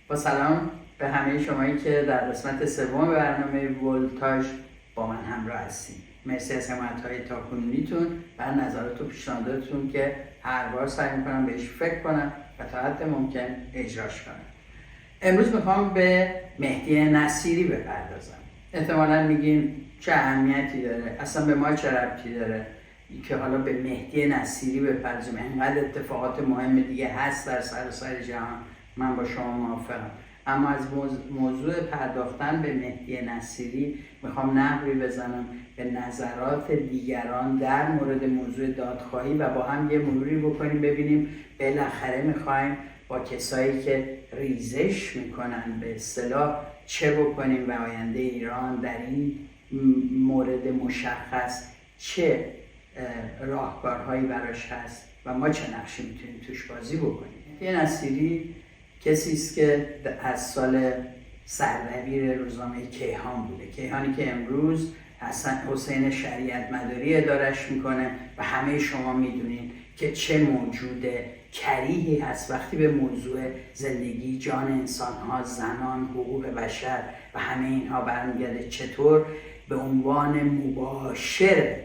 با سلام به همه شمایی که در قسمت سوم برنامه ولتاژ با من همراه هستید. مرسی از حمایت‌های تاکنونیتون و نظرات و پیشنهاداتتون که هر بار سعی می‌کنم بهش فکر کنم و تا حد ممکن اجراش کنم. امروز میخوام به مهدی نصیری بپردازم. احتمالاً میگین چه اهمیتی داره؟ اصلا به ما چه ربطی داره که حالا به مهدی نصیری بپردازیم؟ انقدر اتفاقات مهم دیگه هست در سراسر جهان. من با شما موافقم، اما از موضوع پرداختن به مهدی نصیری میخوام نحوی بزنم به نظرات دیگران در مورد موضوع دادخواهی و با هم یه مروری بکنیم ببینیم بالاخره میخوایم با کسایی که ریزش میکنن به اصطلاح چه بکنیم و آینده ایران در این مورد مشخص چه راهکارهایی براش هست و ما چه نقشی میتونیم توش بازی بکنیم. مهدی نصیری کسی است که از سال سردبیر روزنامه کیهان بوده، کیهانی که امروز حسین شریعت مداری ادارش میکنه و همه شما میدونید که چه موجود کریهی هست وقتی به موضوع زندگی، جان انسانها، زنان، حقوق بشر و همه اینها برمیگرده. چطور به عنوان مباشر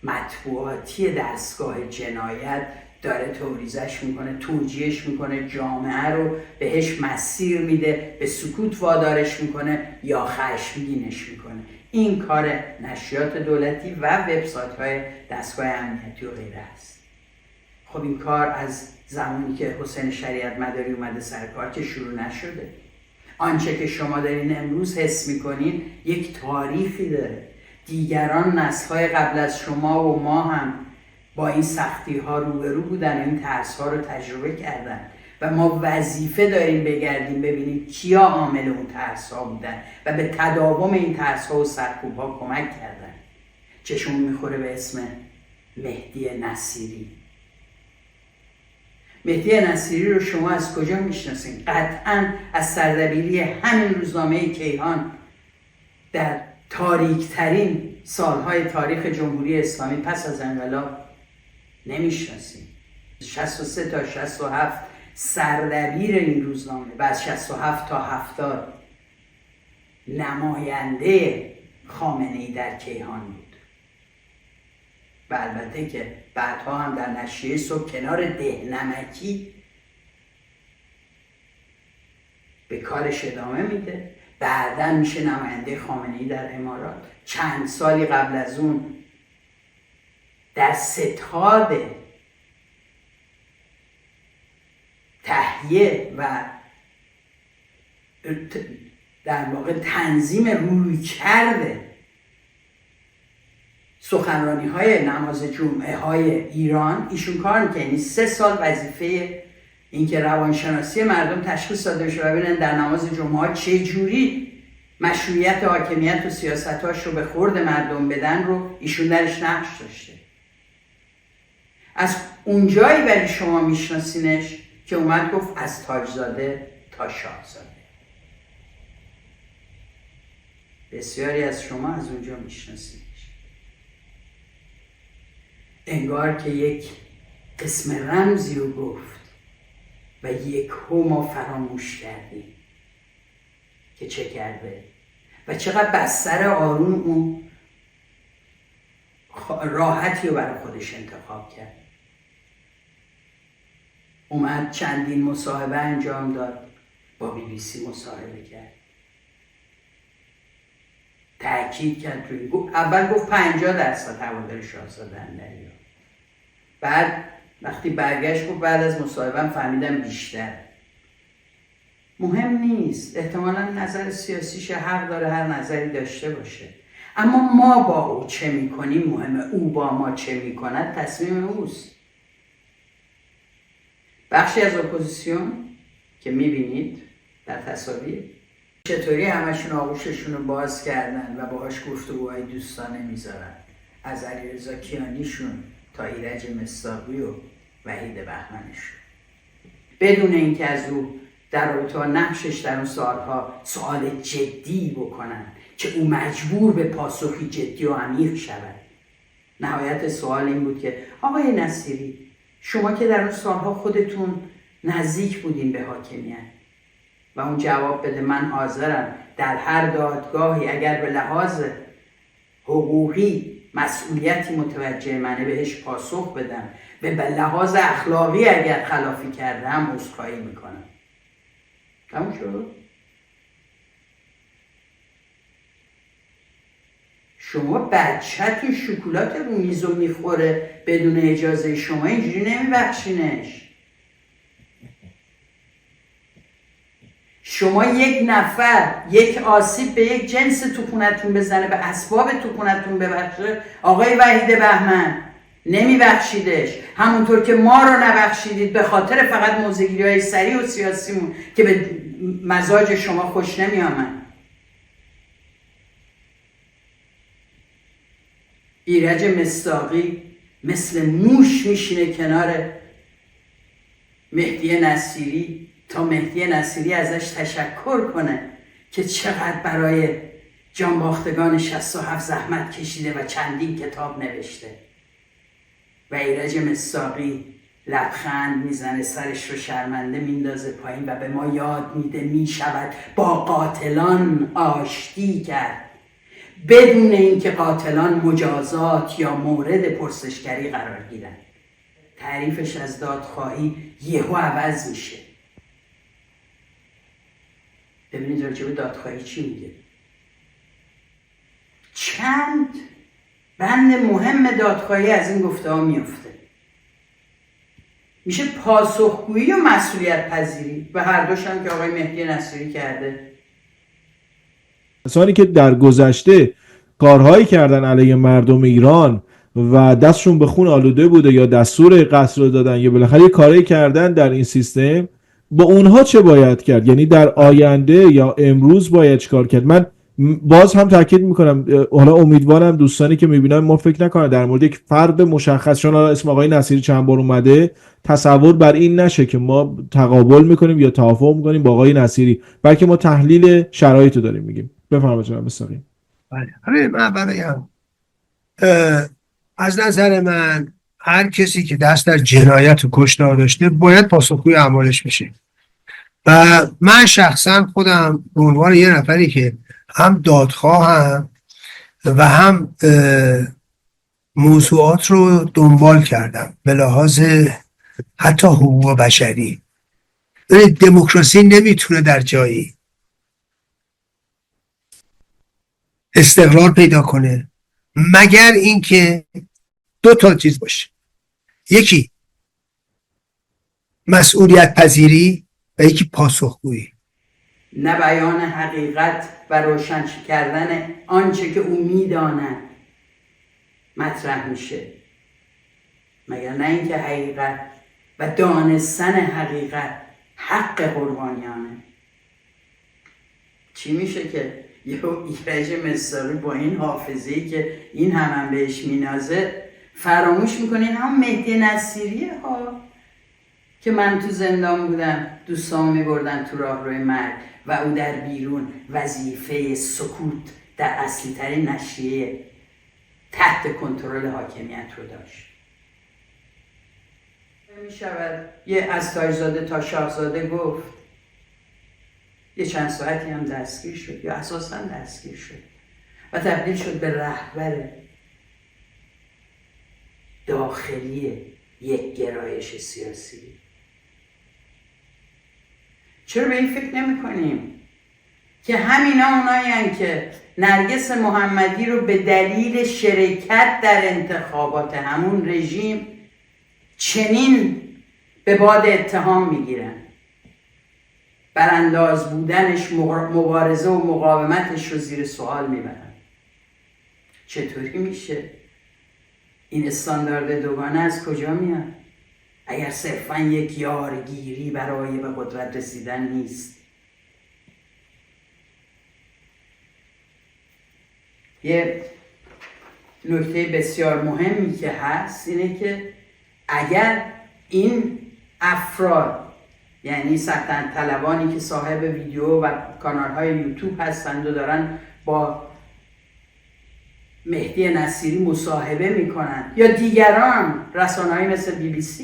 مطبوعاتی دستگاه جنایت داره توریزش میکنه، توجیهش میکنه، جامعه رو بهش مسیر میده، به سکوت وادارش میکنه یا خشمگینش میکنه. این کار نشریات دولتی و وبسایت‌های دستگاه امنیتی و غیره است. خب این کار از زمانی که حسین شریعت مداری اومده سر کار که شروع نشده. آنچه که شما دارین امروز حس میکنین یک تاریخی داره. دیگران، نسل‌های قبل از شما و ما هم با این سختی ها روبرو بودن، این ترس ها رو تجربه کردن و ما وظیفه داریم بگردیم ببینیم کیا عامل اون ترس ها بودن و به تداوم این ترس ها و سرکوب ها کمک کردن. چشمون میخوره به اسم مهدی نصیری. مهدی نصیری رو شما از کجا میشناسین؟ قطعاً از سردبیری همین روزنامه کیهان در تاریک‌ترین سالهای تاریخ جمهوری اسلامی پس از انقلاب نمیشناسیم. 63 تا 67 سردبیر این روزنامه و از 67 تا 70 نماینده خامنه‌ای در کیهان بود و البته که بعدها هم در نشریه صبح کنار دهنمکی به کارش ادامه میده. بعداً میشه نماینده خامنه‌ای در امارات. چند سالی قبل از اون در ستاد تهیه و در واقع تنظیم رویکرد سخنرانی های نماز جمعه های ایران ایشون کار میکنه. یعنی 3 سال وظیفه اینکه روانشناسی مردم تشخیص داده بشه و ببینن در نماز جمعه ها چه جوری مشروعیت حاکمیت و سیاستاش رو به خورد مردم بدن رو ایشون درش نقش داشته. از اونجایی ولی شما میشناسینش که اومد گفت از تاجزاده تا شاهزاده. بسیاری از شما از اونجا میشناسینش. انگار که یک اسم رمزی رو گفت و یکهو ما فراموش کردیم که چه کرده و چقدر بستر آروم اون راحتی رو برای خودش انتخاب کرد. اومد چندین مصاحبه انجام داد، با BBC مصاحبه کرد، تأکید کرد روی اول گفت 50% هوادار شاهزاده اندریا. بعد وقتی برگشت گفت بعد از مصاحبه فهمیدم بیشتر. مهم نیست، احتمالاً نظر سیاسیش حق داره هر نظری داشته باشه، اما ما با او چه میکنیم مهمه. او با ما چه میکند تصمیم اوست. بخشی از اپوزیسیون که میبینید در تصاویر چطوری همشون آغوششون رو باز کردن و باهاش گفتگوهای دوستانه میذارن، از علیرضا کیانیشون تا ایرج مصداقی و وحید بهمنشون، بدون اینکه از او در رابطه با نقشش در اون سالها سوال جدی بکنن که او مجبور به پاسخی جدی و عمیق شود. نهایت سوال این بود که آقای نصیری شما که در اون سالها خودتون نزدیک بودین به حاکمیت و اون جواب بده من حاضرم در هر دادگاهی اگر به لحاظ حقوقی مسئولیتی متوجه منه بهش پاسخ بدم و به لحاظ اخلاقی اگر خلافی کردم عذرخواهی میکنم. تموم شد؟ شما بچه‌تون شکلات رو میزو میخوره بدون اجازه شما، اینجوری نمیبخشینش. شما یک نفر یک آسیب به یک جنس تو خونتون بزنه، به اسباب تو خونتون ببخشه، آقای وحید بهمن نمیبخشیدش، همونطور که ما رو نبخشیدید به خاطر فقط موضع‌گیری‌های سریع و سیاسیمون که به مزاج شما خوش نمی‌آمد. ایرج مصداقی مثل موش میشینه کنار مهدی نصیری تا مهدی نصیری ازش تشکر کنه که چقدر برای جانباختگان 67 زحمت کشیده و چندین کتاب نوشته. و ایرج مصداقی لبخند میزنه، سرش رو شرمنده میندازه پایین و به ما یاد میده میشود با قاتلان آشتی کرد بدون اینکه قاتلان مجازات یا مورد پرسشگری قرار گیرند. تعریفش از دادخواهی یهو عوض میشه. ببینید راجع به دادخواهی چی میگه. چند بند مهم دادخواهی از این گفته ها میفته. میشه پاسخگویی و مسئولیت پذیری و هر دوش هم که آقای مهدی نصیری کرده. کسانی که در گذشته کارهایی کردن علیه مردم ایران و دستشون به خون آلوده بوده یا دستور قتل رو دادن یا بالاخره کارهایی کردن در این سیستم، با اونها چه باید کرد؟ یعنی در آینده یا امروز باید چیکار کرد؟ من باز هم تاکید میکنم، حالا امیدوارم دوستانی که میبینن ما فکر نکنن در مورد یک فرد مشخص، چون اسم آقای نصیری چند بار اومده، تصور بر این نشه که ما تقابل میکنیم یا توافق میکنیم با آقای نصیری، بلکه ما تحلیل شرایط رو داریم میگیم. بفرمایید جناب مصداقی. بله، من بگم از نظر من هر کسی که دست در جنایت و کشتار داشته باید پاسخگوی اعمالش بشه و من شخصا خودم به عنوان یه نفری که هم دادخواهم و هم موضوعات رو دنبال کردم به لحاظ حتی حقوق بشری. دموکراسی نمیتونه در جایی استقرار پیدا کنه مگر اینکه دو تا چیز باشه، یکی مسئولیت پذیری و یکی پاسخگویی. نه بیان حقیقت و روشن کردن آنچه که او میداند مطرح میشه، مگر نه اینکه حقیقت و دانستن حقیقت حق قربانیانه. چی میشه که یه ایرج مصداقی با این حافظه‌ای که این هم بهش مینازه فراموش میکنه همون مهدی نصیریه ها که من تو زندان بودم دوستان میبردن تو راهروی مرگ و او در بیرون وظیفه سکوت در اصلی ترین نشریه تحت کنترل حاکمیت رو داشت. میشود یه از تاجزاده تا شاهزاده گفت، یه چند ساعتی هم دستگیر شد یا اساساً دستگیر شد و تبدیل شد به رهبر داخلی یک گرایش سیاسی. چرا به این فکر نمی کنیم که همینا اونایی که نرگس محمدی رو به دلیل شرکت در انتخابات همون رژیم چنین به باد اتهام میگیرن، برانداز بودنش، مبارزه و مقاومتش رو زیر سوال میبرن؟ چطوری میشه؟ این استاندارد دوگانه از کجا میاد اگر صرفا یک یارگیری برای به قدرت رسیدن نیست؟ یه نکته بسیار مهمی که هست اینه که اگر این افراد، یعنی سلطنت طلبانی که صاحب ویدیو و کانال‌های یوتیوب هستند و دارن با مهدی نصیری مصاحبه میکنن یا دیگران، رسانه‌های مثل BBC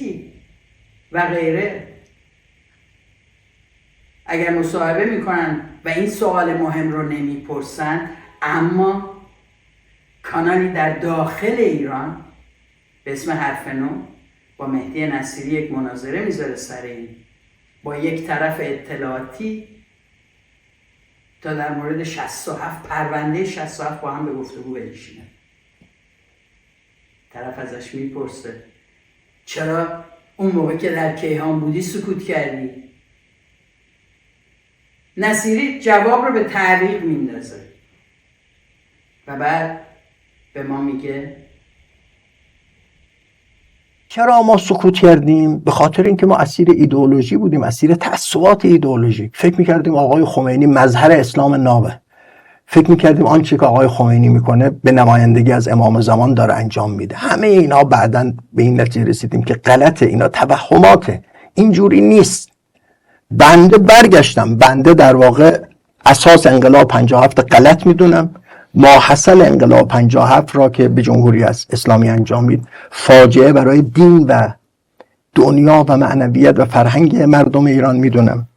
و غیره، اگر مصاحبه میکنن و این سوال مهم رو نمیپرسن، اما کانالی در داخل ایران به اسم حرف نو با مهدی نصیری یک مناظره میذاره سر این، با یک طرف اطلاعاتی تا در مورد 67 پرونده 67 با هم به گفتگو بنشینه. طرف ازش میپرسه چرا اون موقع که در کیهان بودی سکوت کردی؟ نصیری جواب رو به تعریق میندازه و بعد به ما میگه چرا ما سکوت کردیم؟ به خاطر اینکه ما اسیر ایدئولوژی بودیم، اسیر تعصبات ایدئولوژیک. فکر میکردیم آقای خمینی مظهر اسلام نابه، فکر میکردیم آنچه که آقای خمینی میکنه به نمایندگی از امام زمان داره انجام میده. همه اینا بعداً به این نتیجه رسیدیم که غلطه، اینا توهماته، اینجوری نیست. بنده برگشتم، بنده در واقع اساس انقلاب 57 غلط میدونم، ماحصل انقلاب 57 را که به جمهوری اسلامی انجامید فاجعه برای دین و دنیا و معنویت و فرهنگ مردم ایران میدونم.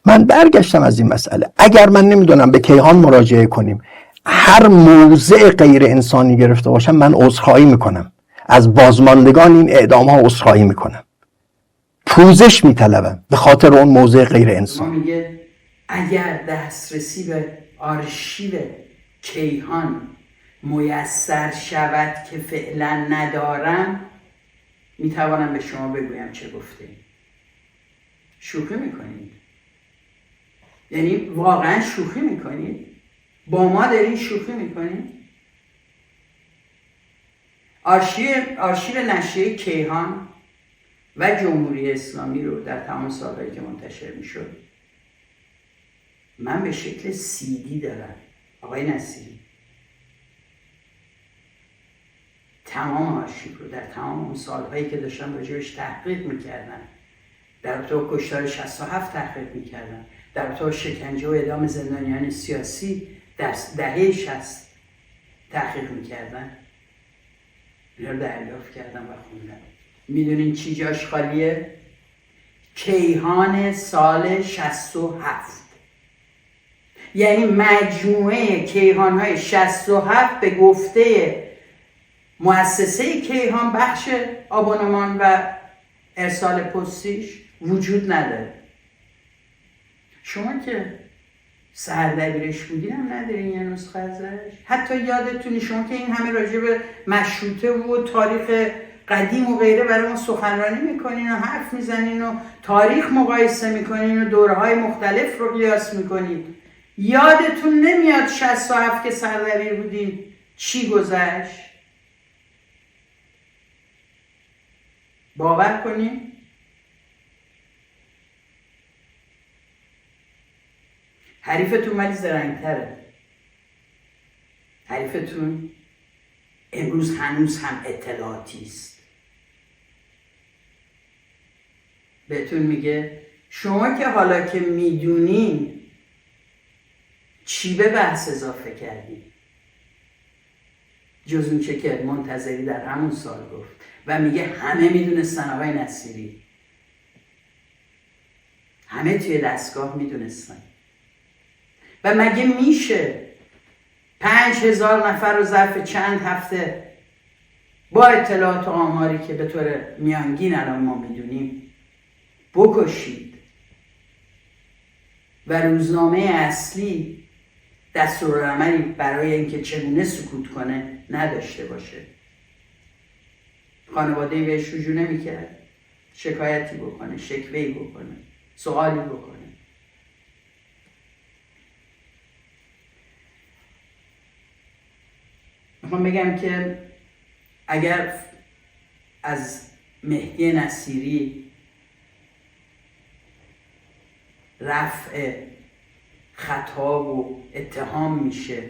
من برگشتم از این مسئله. اگر من نمیدونم به کیهان مراجعه کنیم، هر موضع غیر انسانی گرفته باشم، من عذرخواهی میکنم از بازماندگان این اعدام ها، عذرخواهی میکنم، پوزش میطلبم به خاطر اون موضع غیر انسانی. میگه اگر دسترسی به آرشیو کیهان میسر شود که فعلا ندارم، میتوانم به شما بگویم چه گفته. شوخی میکنید؟ یعنی واقعا شوخی میکنید؟ با ما دارین شوخی میکنید؟ آرشیو نشریه کیهان و جمهوری اسلامی رو در تمام سالهایی که منتشر میشد من به شکل CD دارم. آقای نصیری تمام آرشیو رو در تمام اون سالهایی که داشتم راجعش تحقیق میکردم، در رابطه با کشتار 67 تحقیق میکردم، در رابطه با شکنجه و اعدام زندانیان سیاسی در دهه 60 تحقیق میکردم، اینا رو دریافت کردم و خوندم. میدونین چی جاش خالیه؟ کیهان سال 67. یعنی مجموعه کیهان‌های 67 به گفته مؤسسه کیهان بخش آبونمان و ارسال پستیش وجود نداره. شما که سردبیرش بودین هم ندارین یه نسخه ازش؟ حتی یادتونی شما که این همه راجع به مشروطه و تاریخ قدیم و غیره برای ما سخنرانی میکنین و حرف میزنین و تاریخ مقایسه میکنین و دوره‌های مختلف رو قیاس میکنین، یادتون نمیاد 67 که سردبیر بودین چی گذشت؟ باور کنین حریفتون ولی زرنگ‌تره. حریفتون امروز هنوز هم اطلاعاتی است. بهتون میگه شما که حالا که میدونین چی به بحث اضافه کردی؟ جز اون چه که منتظری در همون سال گفت و میگه همه میدونستن آقای نصیری، همه توی دستگاه میدونستن. و مگه میشه 5000 نفر رو ظرف چند هفته با اطلاعات و آماری که به طور میانگین الان ما میدونیم بکشید و روزنامه اصلی دستورالعملی برای اینکه چگونه سکوت کنه نداشته باشه؟ خانواده بهش رجوع نمی‌کرد، شکایتی بکنه، شکوهی بکنه، سوالی بکنه. میخوام بگم که اگر از مهدی نصیری رفع خطا و اتهام میشه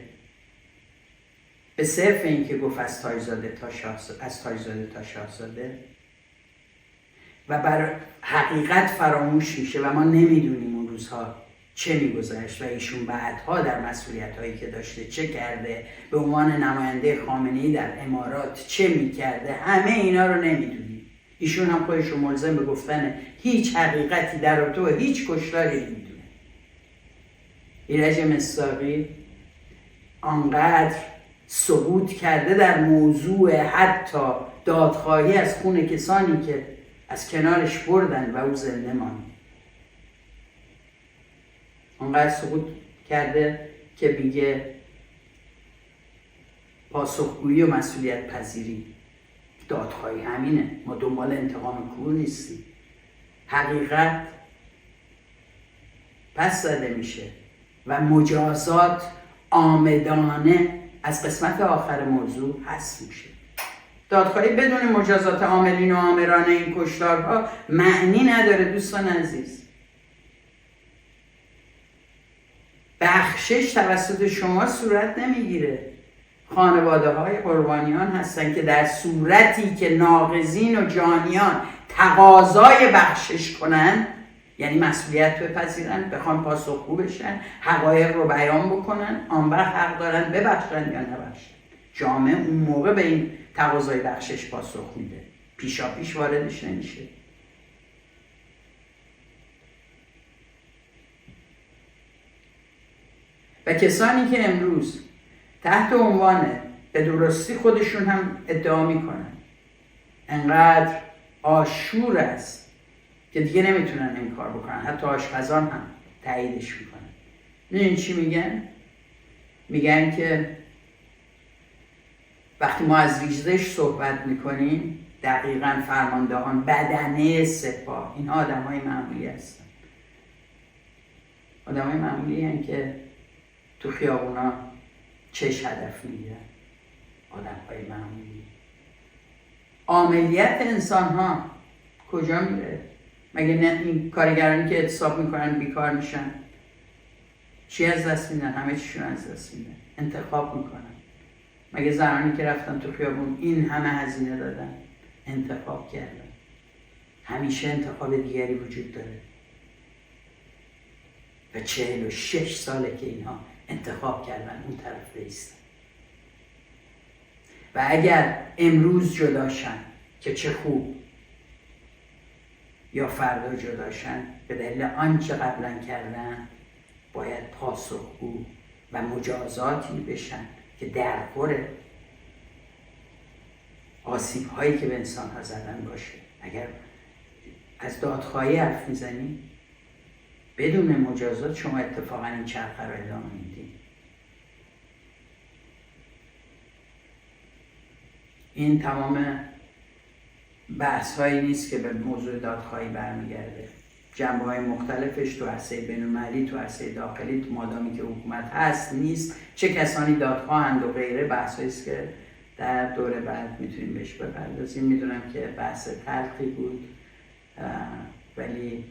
به صرف این که گفت از تاج‌زاده تا شاهزاده و بر حقیقت فراموش میشه و ما نمیدونیم اون روزها چه میگذشت و ایشون بعدها در مسئولیت هایی که داشته چه کرده، به عنوان نماینده خامنه‌ای در امارات چه میکرده، همه اینا رو نمیدونیم. ایشون هم خودش رو ملزم به گفتن هیچ حقیقتی در رابطه و هیچ کشتاری نمیدونه. ایرج مصداقی آنقدر سقوط کرده در موضوع حتی دادخواهی از خون کسانی که از کنارش بردن و او زنده ماند، آنقدر سقوط کرده که میگه پاسخگویی و مسئولیت پذیری. دادخواهی همینه، ما دنبال انتقام کور نیستیم. حقیقت پس زده میشه و مجازات آمدانه از قسمت آخر موضوع حذف میشه. دادخواهی بدون مجازات عاملین و آمران این کشتارها معنی نداره دوستان عزیز. بخشش توسط شما صورت نمیگیره. خانواده های قربانیان هستن که در صورتی که ناقضین و جانیان تقاضای بخشش کنن، یعنی مسئولیت بپذیرن، بخوان پاسخگو بشن، حقایق رو بیان بکنن، آن وقت حق دارن ببخشن یا نبخشن. جامعه اون موقع به این تقاضای بخشش پاسخ میده، پیشا پیش واردش نمیشه. و کسانی که امروز تحت عنوان به درستی خودشون هم ادعا میکنن انقدر آشور است که دیگه نمیتونن این کار بکنن، حتی آشپزان هم تاییدش میکنن. میدونین چی میگن؟ میگن که وقتی ما از ریزش صحبت میکنیم، دقیقاً فرماندهان بدنه سپاه، این آدم های معمولی هستن. آدم های معمولی هستن که تو خیابونا چش هدف میگیرن. آدم های معمولی. عاملیت انسان ها کجا میره؟ مگه نه این کارگرانی که اعتصاب میکنن بیکار میشن؟ چی از دست میدن؟ همه چیشون از دست میدن. انتخاب میکنن. مگه زنانی که رفتن تو خیابون این همه هزینه دادن؟ انتخاب کردن. همیشه انتخاب دیگری وجود داره. و 46 ساله که اینها انتخاب کردن اون طرف بیستن. و اگر امروز جداشن که چه خوب، یا فردا جداشن به دلیل آنچه قبلا کردن، باید پاسخگو و مجازاتی بشن که درخور آسیب هایی که به انسان ها زدن باشه. اگر از دادخواهی حرف میزنی بدون مجازات، شما اتفاقا این چرخه رو ادامه میدید. این تمام بحث هایی نیست که به موضوع دادخواهی برمیگرده. جنبه های مختلفش تو عرصه بین‌المللی، تو عرصه داخلی، تو مادامی که حکومت هست نیست، چه کسانی دادخواهند و غیره، بحث هاییست که در دوره بعد میتونیم بهش بپردازیم. میدونم که بحث تلخی بود، ولی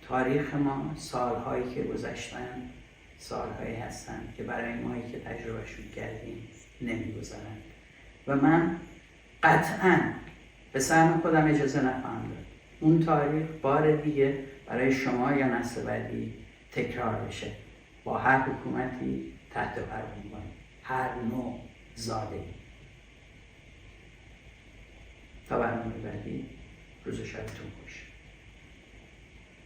تاریخ ما سالهایی که گذشتن سالهایی هستن که برای مایی که تجربهشون کردیم نمیگذارن و من قطعاً به سهم خودم اجازه نخواهم داد اون تاریخ بار دیگه برای شما یا نسل بعدی تکرار بشه با هر حکومتی تحت فرمان، هر نوع زاده‌ای. تا برنامه بعدی، روز و شبتون خوش.